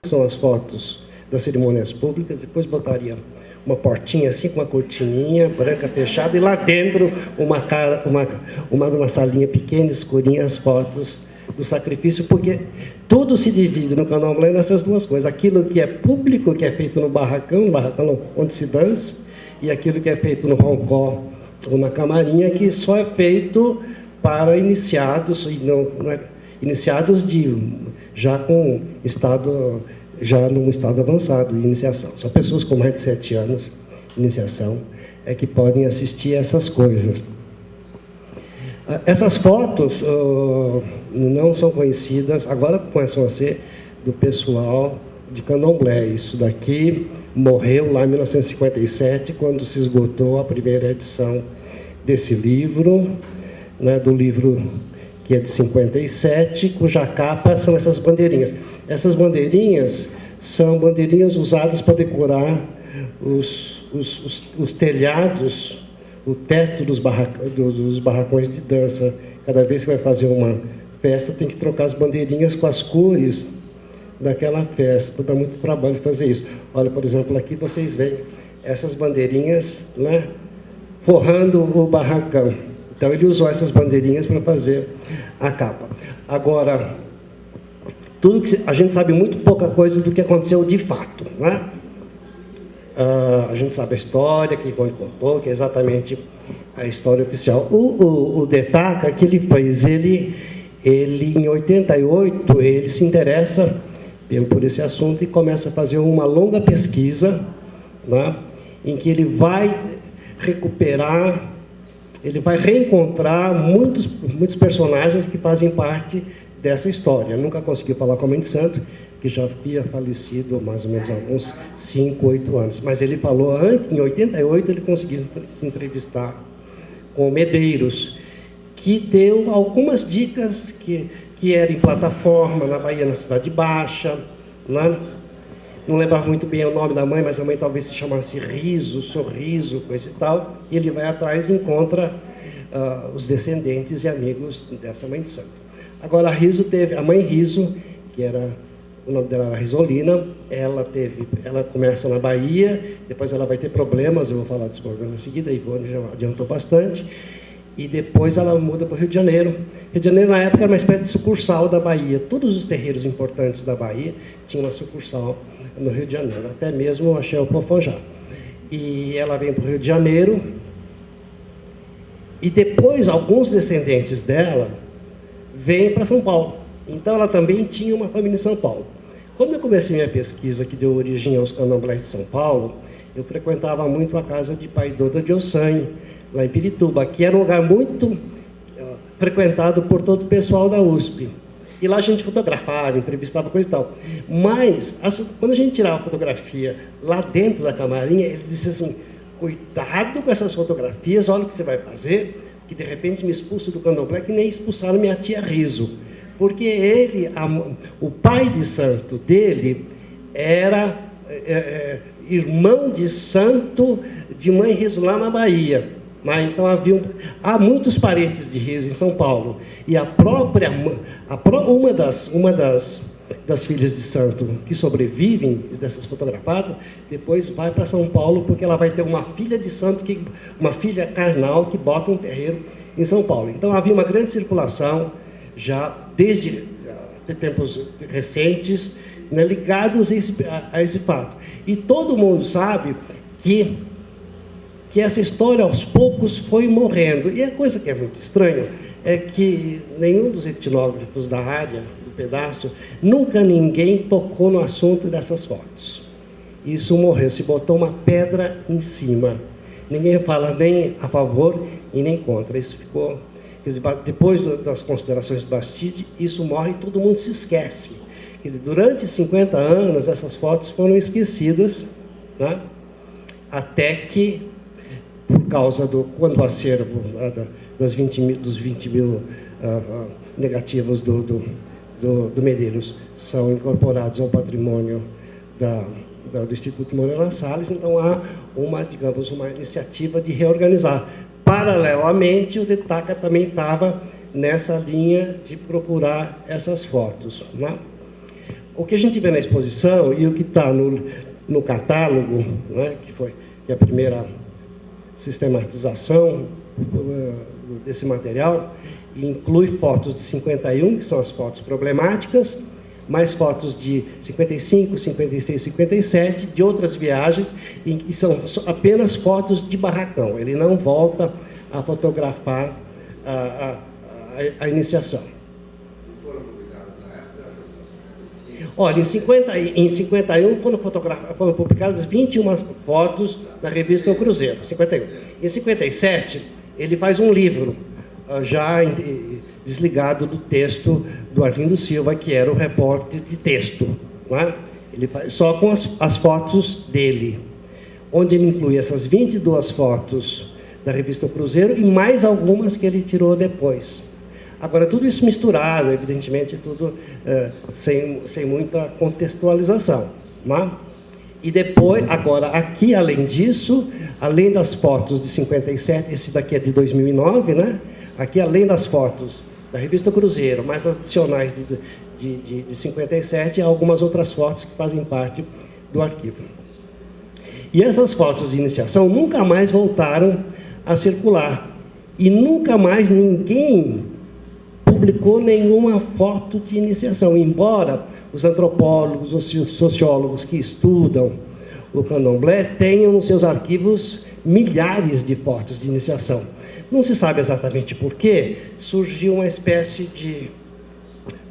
São as fotos das cerimônias públicas, depois botaria uma portinha assim, com uma cortininha branca fechada, e lá dentro uma salinha pequena, escurinha, as fotos do sacrifício, porque tudo se divide no candomblé nessas duas coisas: aquilo que é público, que é feito no barracão onde se dança, e aquilo que é feito no roncó ou na camarinha, que só é feito para iniciados, e não é, iniciados já com estado, já num estado avançado de iniciação. Só pessoas com mais de 7 anos de iniciação é que podem assistir a essas coisas. Essas fotos não são conhecidas, agora começam a ser do pessoal de candomblé. Isso daqui morreu lá em 1957, quando se esgotou a primeira edição desse livro, né, do livro que é de 57, cuja capa são essas bandeirinhas. Essas bandeirinhas são bandeirinhas usadas para decorar os telhados, o teto dos barracões de dança. Cada vez que vai fazer uma festa, tem que trocar as bandeirinhas com as cores daquela festa. Dá muito trabalho fazer isso. Olha, por exemplo, aqui vocês veem essas bandeirinhas, né, forrando o barracão. Então ele usou essas bandeirinhas para fazer a capa. Agora, tudo que a gente sabe muito pouca coisa do que aconteceu de fato, né? A gente sabe a história que Ivone contou, que é exatamente a história oficial. O Detaca, que ele fez, ele em 88, ele se interessa por esse assunto e começa a fazer uma longa pesquisa, né, em que ele vai recuperar, ele vai reencontrar muitos personagens que fazem parte dessa história. Nunca conseguiu falar com a Mãe de Santo, que já havia falecido há mais ou menos alguns 5, 8 anos. Mas ele falou, antes, em 88, ele conseguiu se entrevistar com o Medeiros, que deu algumas dicas que era em plataforma, na Bahia, na Cidade Baixa, né? Não lembrava muito bem o nome da mãe, mas a mãe talvez se chamasse Riso, Sorriso, coisa e tal. E ele vai atrás e encontra os descendentes e amigos dessa Mãe de Santo. Agora, a mãe Riso, que era, o nome dela era Risolina, ela começa na Bahia, depois ela vai ter problemas, eu vou falar dos problemas em seguida, a Ivone já adiantou bastante, e depois ela muda para o Rio de Janeiro. Rio de Janeiro, na época, era uma espécie de sucursal da Bahia. Todos os terreiros importantes da Bahia tinham uma sucursal no Rio de Janeiro, até mesmo o Axé Pofojá. E ela vem para o Rio de Janeiro, e depois alguns descendentes dela vêm para São Paulo. Então ela também tinha uma família em São Paulo. Quando eu comecei minha pesquisa, que deu origem aos candomblés de São Paulo, eu frequentava muito a casa de Pai Douda de Ossanho, lá em Pirituba, que era um lugar muito frequentado por todo o pessoal da USP. E lá a gente fotografava, entrevistava, coisa e tal. Mas, quando a gente tirava a fotografia lá dentro da camarinha, ele disse assim, cuidado com essas fotografias, olha o que você vai fazer, que de repente me expulso do candomblé, que nem expulsaram minha tia Riso. Porque ele, o pai de santo dele, era irmão de santo de Mãe Riso lá na Bahia. Mas, então há muitos parentes de Riso em São Paulo. E uma das filhas de santo que sobrevivem dessas fotografadas, depois vai para São Paulo, porque ela vai ter uma filha de santo, uma filha carnal, que bota um terreiro em São Paulo. Então havia uma grande circulação, já desde tempos recentes, né, ligados a esse fato. E todo mundo sabe que essa história, aos poucos, foi morrendo. E a coisa que é muito estranha é que nenhum dos etnógrafos da área, do pedaço, nunca ninguém tocou no assunto dessas fotos. Isso morreu, se botou uma pedra em cima. Ninguém fala nem a favor e nem contra. Isso ficou... Depois das considerações do Bastide, isso morre e todo mundo se esquece. Durante 50 anos, essas fotos foram esquecidas, né? Até que, por causa quando o acervo dos 20 mil negativos do Medeiros são incorporados ao patrimônio do Instituto Moreira Salles, então há uma iniciativa de reorganizar. Paralelamente, o Detaca também estava nessa linha de procurar essas fotos, né? O que a gente vê na exposição e o que está no catálogo, né, que é a primeira sistematização desse material, inclui fotos de 51, que são as fotos problemáticas, mais fotos de 55, 56, 57, de outras viagens, que são apenas fotos de barracão. Ele não volta a fotografar a iniciação. E foram publicadas na época, essas 55? Olha, em 51 foram publicadas 21 fotos na revista O Cruzeiro, 51. Em 57, ele faz um livro, já desligado do texto do Arlindo Silva, que era o repórter de texto, né? Ele faz só com as fotos dele, onde ele inclui essas 22 fotos da revista O Cruzeiro e mais algumas que ele tirou depois. Agora, tudo isso misturado, evidentemente, tudo sem muita contextualização, né? E depois, agora, aqui, além disso, além das fotos de 57, esse daqui é de 2009, né? Aqui, além das fotos da revista Cruzeiro, mais adicionais de 57, há algumas outras fotos que fazem parte do arquivo. E essas fotos de iniciação nunca mais voltaram a circular. E nunca mais ninguém publicou nenhuma foto de iniciação, embora os antropólogos, os sociólogos que estudam o candomblé tenham nos seus arquivos milhares de fotos de iniciação. Não se sabe exatamente por quê, surgiu uma espécie de,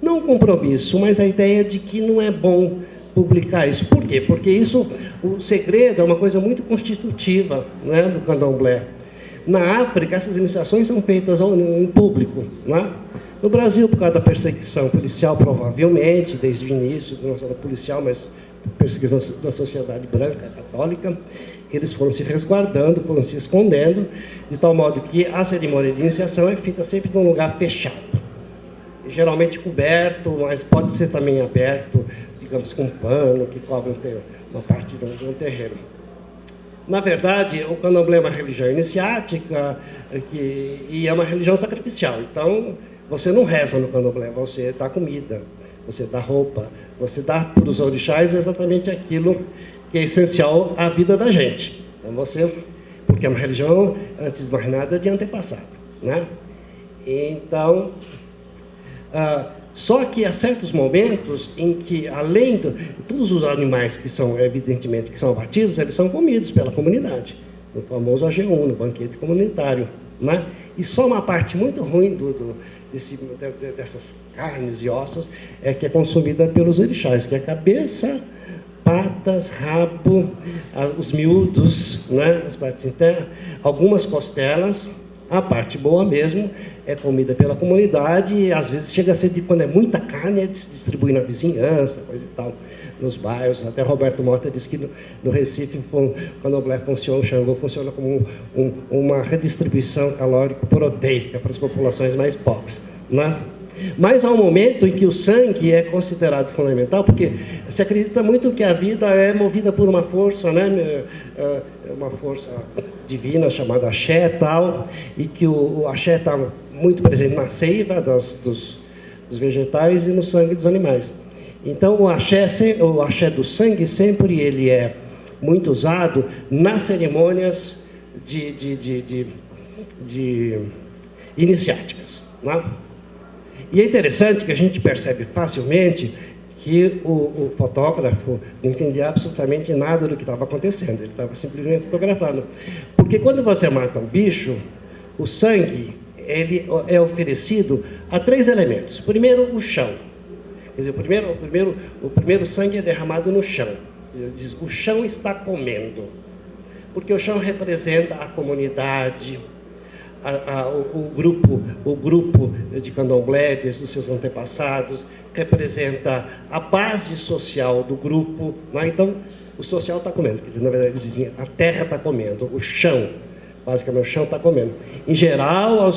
não compromisso, mas a ideia de que não é bom publicar isso. Por quê? Porque isso, o segredo é uma coisa muito constitutiva, né, do candomblé. Na África, essas iniciações são feitas em público, né? No Brasil, por causa da perseguição policial, provavelmente, desde o início, não só da policial, mas perseguição da sociedade branca, católica, eles foram se resguardando, foram se escondendo, de tal modo que a cerimônia de iniciação é feita sempre num lugar fechado, geralmente coberto, mas pode ser também aberto, digamos, com pano, que cobre uma parte de um terreiro. Na verdade, o candomblé é uma religião iniciática e é uma religião sacrificial. Então, você não reza no candomblé, você dá comida, você dá roupa, você dá para os orixás exatamente aquilo que é essencial à vida da gente. Então, porque é uma religião, antes de mais nada, de antepassado, né? Então, só que há certos momentos em que, além de todos os animais que são, evidentemente, que são abatidos, eles são comidos pela comunidade, no famoso AG1, no banquete comunitário, né? E só uma parte muito ruim dessas carnes e ossos é que é consumida pelos orixás, que é a cabeça, patas, rabo, os miúdos, né? As partes internas, algumas costelas. A parte boa mesmo é comida pela comunidade e às vezes chega a ser, quando é muita carne, é distribuída na vizinhança, coisa e tal, nos bairros. Até Roberto Mota disse que no Recife, quando o candomblé funciona, o Xangô funciona como uma redistribuição calórico-proteica para as populações mais pobres, né? Mas há um momento em que o sangue é considerado fundamental, porque se acredita muito que a vida é movida por uma força, né? Uma força divina chamada axé e tal, e que o axé está muito presente na seiva dos vegetais e no sangue dos animais. Então o axé do sangue sempre ele é muito usado nas cerimônias de iniciáticas, né? E é interessante que a gente percebe facilmente que o fotógrafo não entendia absolutamente nada do que estava acontecendo, ele estava simplesmente fotografando. Porque quando você mata um bicho, o sangue ele é oferecido a 3 elementos. Primeiro, o chão. Quer dizer, o primeiro sangue é derramado no chão. Quer dizer, o chão está comendo. Porque o chão representa a comunidade, o grupo de candomblé, desde os seus antepassados, representa a base social do grupo, né? Então, o social está comendo, quer dizer, na verdade, eles dizem, a terra está comendo, o chão, basicamente, o chão está comendo. Em geral,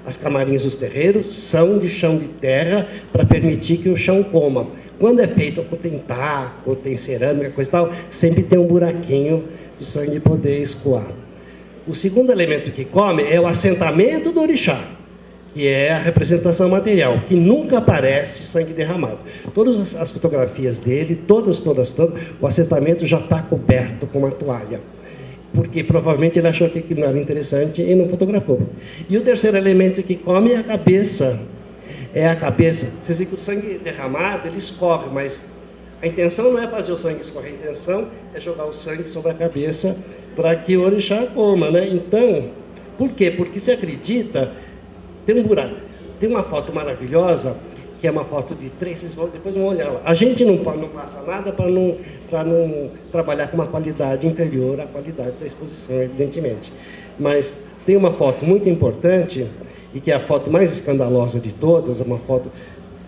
as camarinhas dos terreiros são de chão de terra para permitir que o chão coma. Quando é feito, tem taco, tem cerâmica, coisa e tal, sempre tem um buraquinho para o sangue poder escoar. O segundo elemento que come é o assentamento do orixá, que é a representação material, que nunca aparece sangue derramado. Todas as fotografias dele, todas, o assentamento já está coberto com uma toalha, porque provavelmente ele achou que aquilo não era interessante e não fotografou. E o terceiro elemento que come é a cabeça. É a cabeça. Vocês veem que o sangue derramado, ele escorre, mas a intenção não é fazer o sangue escorrer, a intenção é jogar o sangue sobre a cabeça para que o orixá coma, né? Então, por quê? Porque se acredita, tem um buraco. Tem uma foto maravilhosa, que é uma foto de 3, vocês depois vão olhar lá. A gente não passa nada para não trabalhar com uma qualidade inferior à qualidade da exposição, evidentemente. Mas tem uma foto muito importante, e que é a foto mais escandalosa de todas, uma foto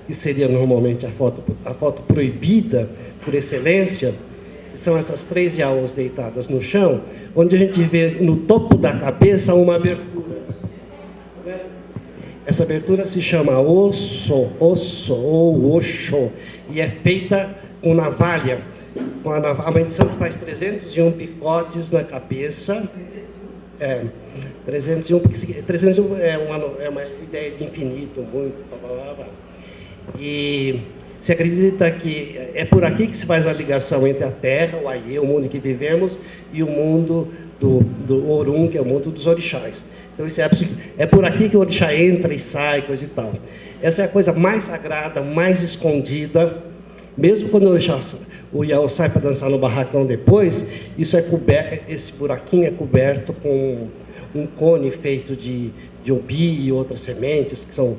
que seria normalmente a foto proibida por excelência, que são essas 3 yaôs deitadas no chão, onde a gente vê no topo da cabeça uma abertura. Essa abertura se chama osso ou oxo, e é feita com navalha. A mãe de santo faz 301 picotes na cabeça. 301, porque 301 é uma ideia de infinito, muito, blá, blá. E se acredita que é por aqui que se faz a ligação entre a Terra, o Aie, o mundo em que vivemos, e o mundo do Orum, que é o mundo dos orixás. Então isso é por aqui que o orixá entra e sai, coisa e tal. Essa é a coisa mais sagrada, mais escondida. Mesmo quando o Yaô sai para dançar no barracão depois, isso é coberto, esse buraquinho é coberto com um cone feito de obi e outras sementes que são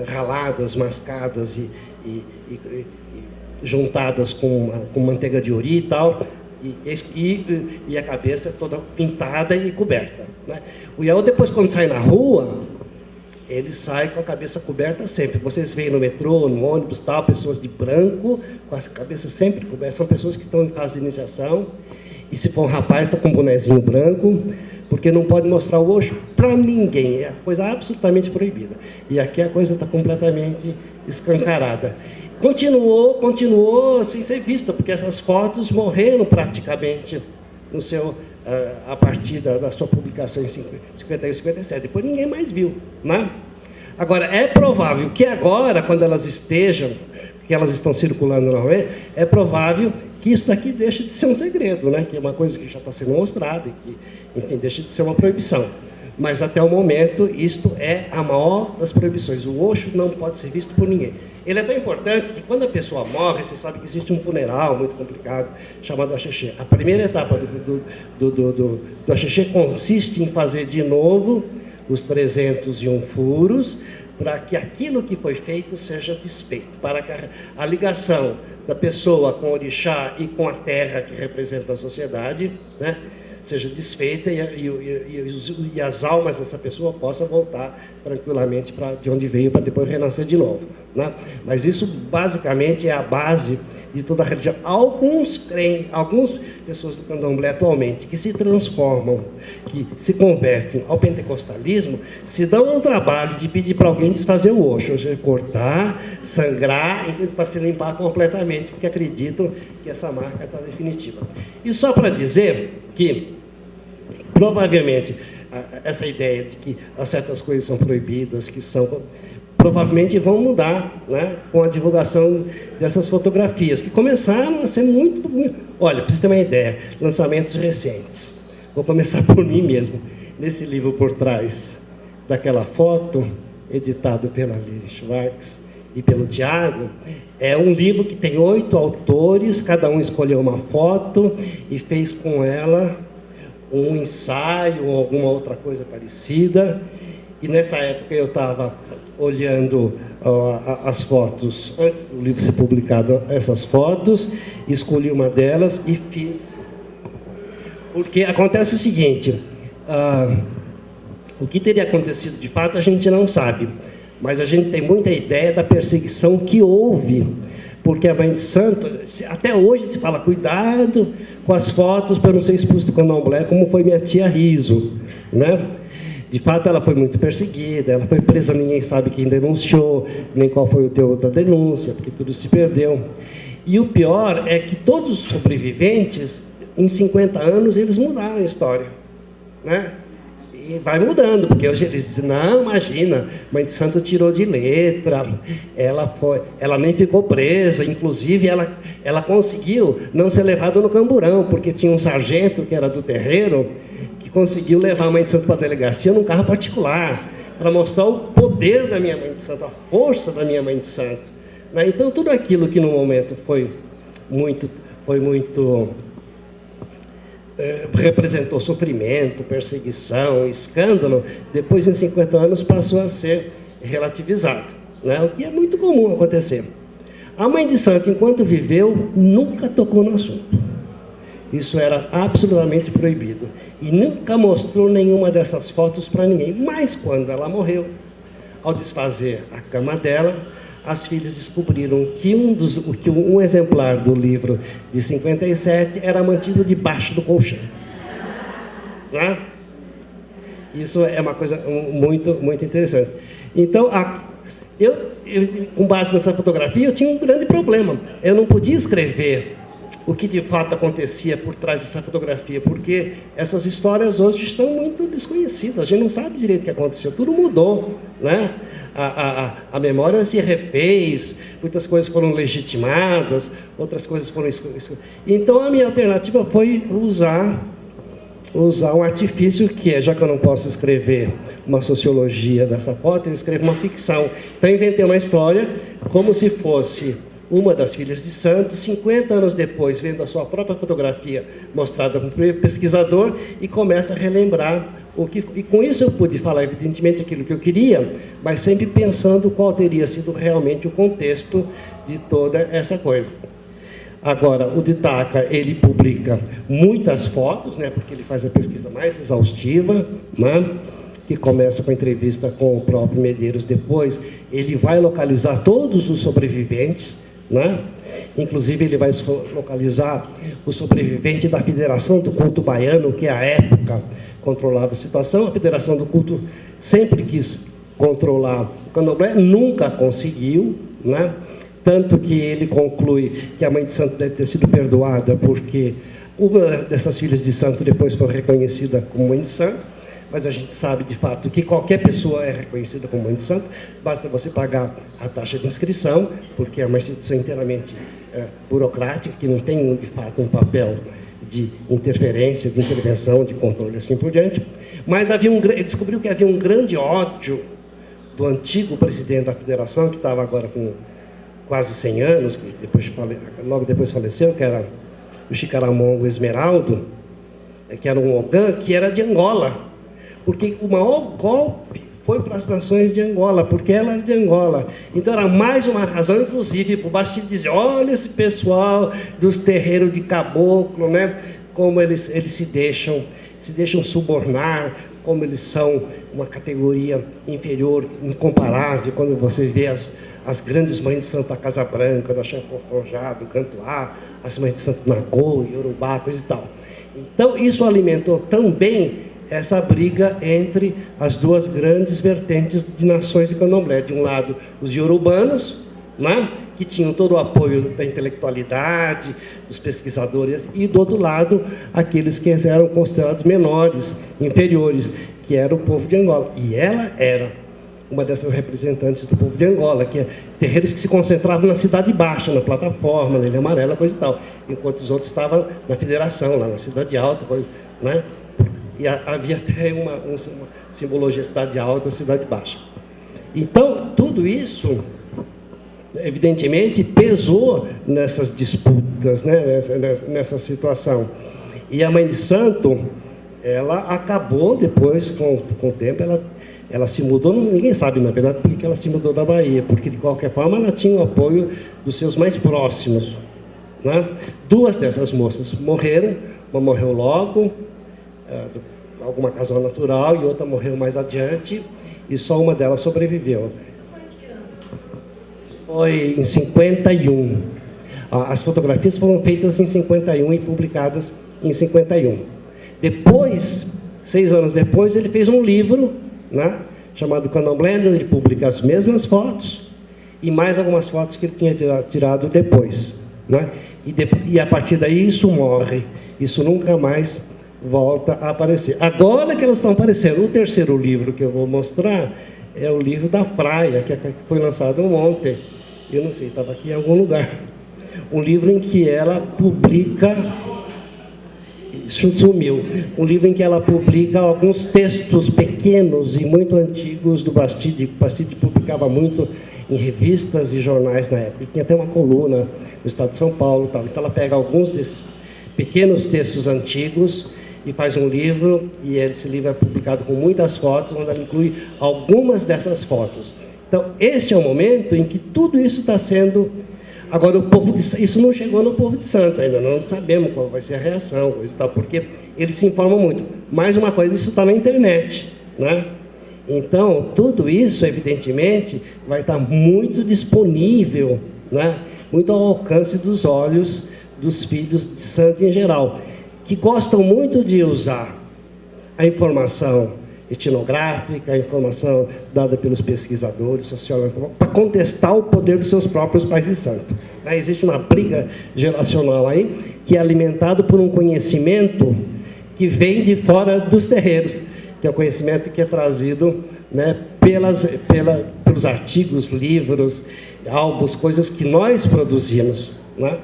raladas, mascadas e juntadas com manteiga de ori e tal, e a cabeça é toda pintada e coberta, né? O Yaô, depois, quando sai na rua, ele sai com a cabeça coberta sempre. Vocês veem no metrô, no ônibus, tal, pessoas de branco, com a cabeça sempre coberta. São pessoas que estão em fase de iniciação, e se for um rapaz, está com um bonezinho branco, porque não pode mostrar o roxo para ninguém, é coisa absolutamente proibida. E aqui a coisa está completamente escancarada. Continuou sem ser vista, porque essas fotos morreram praticamente no seu, a partir da sua publicação em 51 e 57. Depois ninguém mais viu, né? Agora, é provável que agora, quando elas estejam, que elas estão circulando normalmente, é provável que isso daqui deixe de ser um segredo, né? Que é uma coisa que já está sendo mostrada e que, enfim, deixa de ser uma proibição. Mas até o momento, isto é a maior das proibições. O Osho não pode ser visto por ninguém. Ele é tão importante que quando a pessoa morre, você sabe que existe um funeral muito complicado, chamado axexê. A primeira etapa do axexê consiste em fazer de novo os 301 furos, para que aquilo que foi feito seja desfeito, para que a ligação da pessoa com o orixá e com a terra que representa a sociedade, né, seja desfeita e as almas dessa pessoa possam voltar tranquilamente para de onde veio, para depois renascer de novo, né? Mas isso basicamente é a base de toda a religião. Algumas pessoas do candomblé atualmente que se transformam, que se convertem ao pentecostalismo, se dão ao trabalho de pedir para alguém desfazer o Osho, ou seja, cortar, sangrar, para se limpar completamente, porque acreditam que essa marca está definitiva. E só para dizer que, provavelmente, essa ideia de que certas coisas são proibidas, provavelmente vão mudar, né, com a divulgação dessas fotografias, que começaram a ser muito... Olha, para você ter uma ideia, lançamentos recentes. Vou começar por mim mesmo. Nesse livro por trás daquela foto, editado pela Lili Schwartz e pelo Tiago, é um livro que tem 8 autores, cada um escolheu uma foto e fez com ela um ensaio ou alguma outra coisa parecida. E nessa época eu estava olhando as fotos, antes do livro ser publicado, essas fotos, escolhi uma delas e fiz. Porque acontece o seguinte, o que teria acontecido de fato a gente não sabe, mas a gente tem muita ideia da perseguição que houve, porque a mãe de santo, até hoje se fala, cuidado com as fotos para não ser expulso do candomblé, como foi minha tia Riso, né? De fato, ela foi muito perseguida, ela foi presa, ninguém sabe quem denunciou, nem qual foi o teor da denúncia, porque tudo se perdeu. E o pior é que todos os sobreviventes, em 50 anos, eles mudaram a história, né? E vai mudando, porque hoje eles dizem, não, imagina, mãe de santo tirou de letra, ela nem ficou presa, inclusive ela conseguiu não ser levada no camburão, porque tinha um sargento que era do terreiro, que conseguiu levar a mãe de santo para a delegacia num carro particular, para mostrar o poder da minha mãe de santo, a força da minha mãe de santo. Né? Então, tudo aquilo que no momento representou sofrimento, perseguição, escândalo, depois em 50 anos passou a ser relativizado, né? O que é muito comum acontecer. A mãe de santo, enquanto viveu, nunca tocou no assunto. Isso era absolutamente proibido. E nunca mostrou nenhuma dessas fotos para ninguém. Mas quando ela morreu, ao desfazer a cama dela, as filhas descobriram que um exemplar do livro de 57 era mantido debaixo do colchão. Né? Isso é uma coisa muito, muito interessante. Então, com base nessa fotografia, eu tinha um grande problema. Eu não podia escrever o que de fato acontecia por trás dessa fotografia, porque essas histórias hoje estão muito desconhecidas. A gente não sabe direito o que aconteceu. Tudo mudou, né? A memória se refez, muitas coisas foram legitimadas, outras coisas foram Então, a minha alternativa foi usar um artifício que é, já que eu não posso escrever uma sociologia dessa foto, eu escrevo uma ficção. Então, eu inventei uma história como se fosse uma das filhas de santo, 50 anos depois, vendo a sua própria fotografia mostrada por um pesquisador, e começa a relembrar e com isso eu pude falar, evidentemente, aquilo que eu queria, mas sempre pensando qual teria sido realmente o contexto de toda essa coisa. Agora, o Ditaca, ele publica muitas fotos, né, porque ele faz a pesquisa mais exaustiva, né, que começa com a entrevista com o próprio Medeiros. Depois, ele vai localizar todos os sobreviventes, né? Inclusive, ele vai localizar o sobrevivente da Federação do Culto Baiano, que à época controlava a situação. A Federação do Culto sempre quis controlar o candomblé, nunca conseguiu, né? Tanto que ele conclui que a mãe de santo deve ter sido perdoada, porque uma dessas filhas de santo depois foi reconhecida como mãe de santo. Mas a gente sabe, de fato, que qualquer pessoa é reconhecida como mãe de santo, basta você pagar a taxa de inscrição, porque é uma instituição inteiramente burocrática, que não tem, de fato, um papel de interferência, de intervenção, de controle, assim por diante. Mas ele descobriu que havia um grande ódio do antigo presidente da federação, que estava agora com quase 100 anos, que logo depois faleceu, que era o Chicaramongo Esmeraldo, que era um Ogã, que era de Angola. Porque o maior golpe foi para as nações de Angola, porque ela era de Angola. Então era mais uma razão, inclusive, para o Bastilho dizer, olha esse pessoal dos terreiros de caboclo, né? Como eles se deixam subornar, como eles são uma categoria inferior, incomparável, quando você vê as grandes mães de Santa Casa Branca, da Chanforjá, do Cantuá, as mães de Santo Nagô, Yorubá, coisa e tal. Então isso alimentou também essa briga entre as duas grandes vertentes de nações de candomblé. De um lado, os iorubanos, né, que tinham todo o apoio da intelectualidade, dos pesquisadores, e do outro lado, aqueles que eram considerados menores, inferiores, que era o povo de Angola. E ela era uma dessas representantes do povo de Angola, que é terreiros que se concentravam na Cidade Baixa, na plataforma, na Ilha Amarela, coisa e tal, enquanto os outros estavam na Federação, lá na Cidade Alta, coisa, né? E havia até uma simbologia Cidade Alta, Cidade Baixa. Então, tudo isso, evidentemente, pesou nessas disputas, né? nessa situação. E a mãe de santo, ela acabou depois, com o tempo, ela se mudou, ninguém sabe, na verdade, por que ela se mudou da Bahia, porque, de qualquer forma, ela tinha o apoio dos seus mais próximos. Né? Duas dessas moças morreram, uma morreu logo, alguma causa natural, e outra morreu mais adiante, e só uma delas sobreviveu. Foi em 51. As fotografias foram feitas em 51 e publicadas em 51. Depois, 6 anos depois, ele fez um livro, né, chamado Candomblé, onde ele publica as mesmas fotos e mais algumas fotos que ele tinha tirado depois. Né? E a partir daí isso morre. Isso nunca mais volta a aparecer. Agora que elas estão aparecendo. O terceiro livro que eu vou mostrar é o livro da Praia, que foi lançado ontem. Eu não sei, estava aqui em algum lugar. Um livro em que ela publica... Sumiu. Um livro em que ela publica alguns textos pequenos e muito antigos do Bastide. O Bastide publicava muito em revistas e jornais na época. Tinha até uma coluna no estado de São Paulo. Tal. Então ela pega alguns desses pequenos textos antigos e faz um livro, e esse livro é publicado com muitas fotos, onde ela inclui algumas dessas fotos. Então, este é o momento em que tudo isso está sendo... Agora, isso não chegou no povo de Santo ainda, não sabemos qual vai ser a reação, coisa e tal, porque eles se informam muito. Mais uma coisa, isso está na internet, né? Então, tudo isso, evidentemente, vai estar muito disponível, né? Muito ao alcance dos olhos dos filhos de santo em geral, que gostam muito de usar a informação etnográfica, a informação dada pelos pesquisadores, sociólogos, para contestar o poder dos seus próprios pais de santo. Existe uma briga geracional aí, que é alimentado por um conhecimento que vem de fora dos terreiros, que é o conhecimento que é trazido, né, pelos artigos, livros, álbuns, coisas que nós produzimos, né?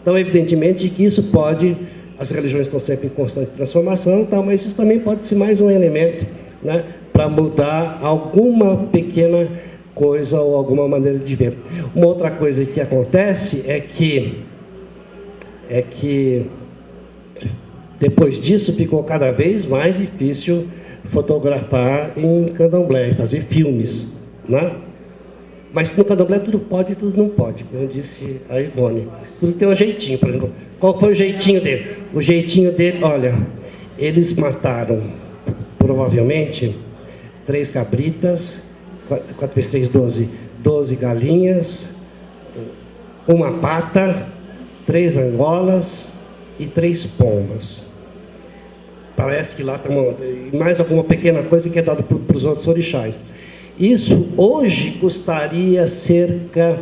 Então, evidentemente que isso pode... As religiões estão sempre em constante transformação, tal, mas isso também pode ser mais um elemento, né, para mudar alguma pequena coisa ou alguma maneira de ver. Uma outra coisa que acontece é que depois disso ficou cada vez mais difícil fotografar em candomblé, fazer filmes, né? Mas no candomblé tudo pode e tudo não pode, como disse a Ivone. Tudo tem um jeitinho, por exemplo. Qual foi o jeitinho dele? O jeitinho dele, olha, eles mataram, provavelmente, 3 cabritas, 4 vezes 3, 12, 12 galinhas, uma pata, 3 angolas e 3 pombas. Parece que lá tem mais alguma pequena coisa que é dada para os outros orixás. Isso hoje custaria cerca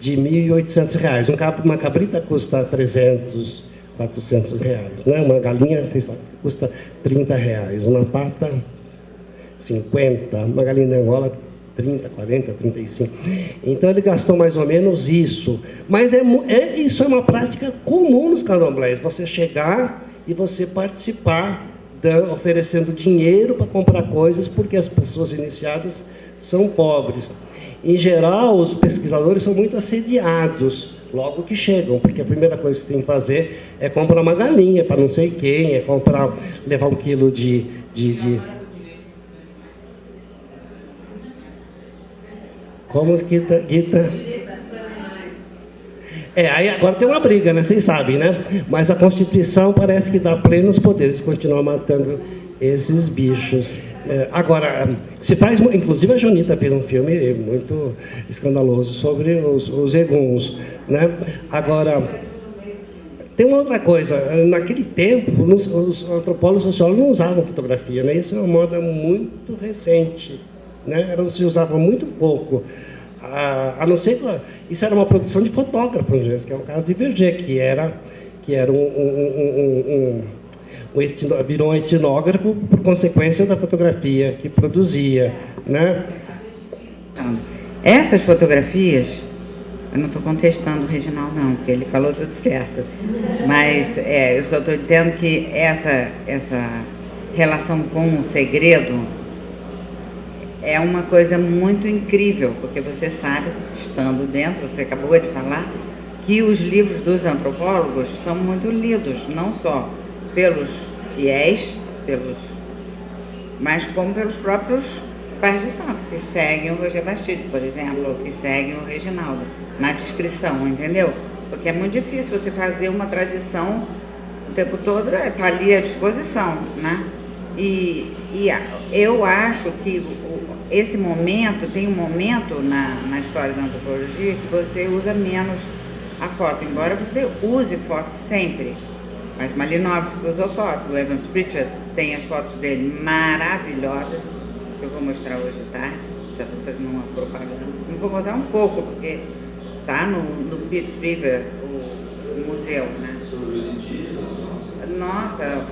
de R$ 1.800. Uma cabrita custa 300, 400 reais, né? Uma galinha, vocês sabem, custa R$ 30. Uma pata, 50. Uma galinha de Angola, 30, 40, 35. Então ele gastou mais ou menos isso. Mas isso é uma prática comum nos candomblés. Você chegar e você participar, oferecendo dinheiro para comprar coisas, porque as pessoas iniciadas são pobres. Em geral, os pesquisadores são muito assediados logo que chegam, porque a primeira coisa que tem que fazer é comprar uma galinha para não sei quem, é levar 1 quilo de... Como Gita? Aí agora tem uma briga, né? Vocês sabem, né? Mas a Constituição parece que dá plenos poderes de continuar matando esses bichos. Agora, se faz... Inclusive a Jonita fez um filme muito escandaloso sobre os eguns, né? Agora, tem uma outra coisa. Naquele tempo, os antropólogos e sociólogos não usavam fotografia, né? Isso é uma moda muito recente, né? Se usava muito pouco. A não ser que isso era uma produção de fotógrafos, que é o caso de Verger, que virou um etnógrafo por consequência da fotografia que produzia, né? Essas fotografias, eu não estou contestando o Reginaldo não, porque ele falou tudo certo, mas eu só estou dizendo que essa relação com o segredo é uma coisa muito incrível, porque você sabe, estando dentro, você acabou de falar, que os livros dos antropólogos são muito lidos, não só pelos fiéis, mas como pelos próprios pais de santo, que seguem o Roger Bastide, por exemplo, ou que seguem o Reginaldo, na descrição, entendeu? Porque é muito difícil você fazer uma tradição o tempo todo, está ali à disposição, né? E eu acho que esse momento, tem um momento na história da antropologia que você usa menos a foto, embora você use foto sempre. Mas Malinowski usou foto, o Evans Pritchard tem as fotos dele maravilhosas, que eu vou mostrar hoje à tarde, já estou fazendo uma propaganda. Não vou mostrar um pouco, porque está no Pitt River, o museu, né? Sobre os indígenas, Nossa,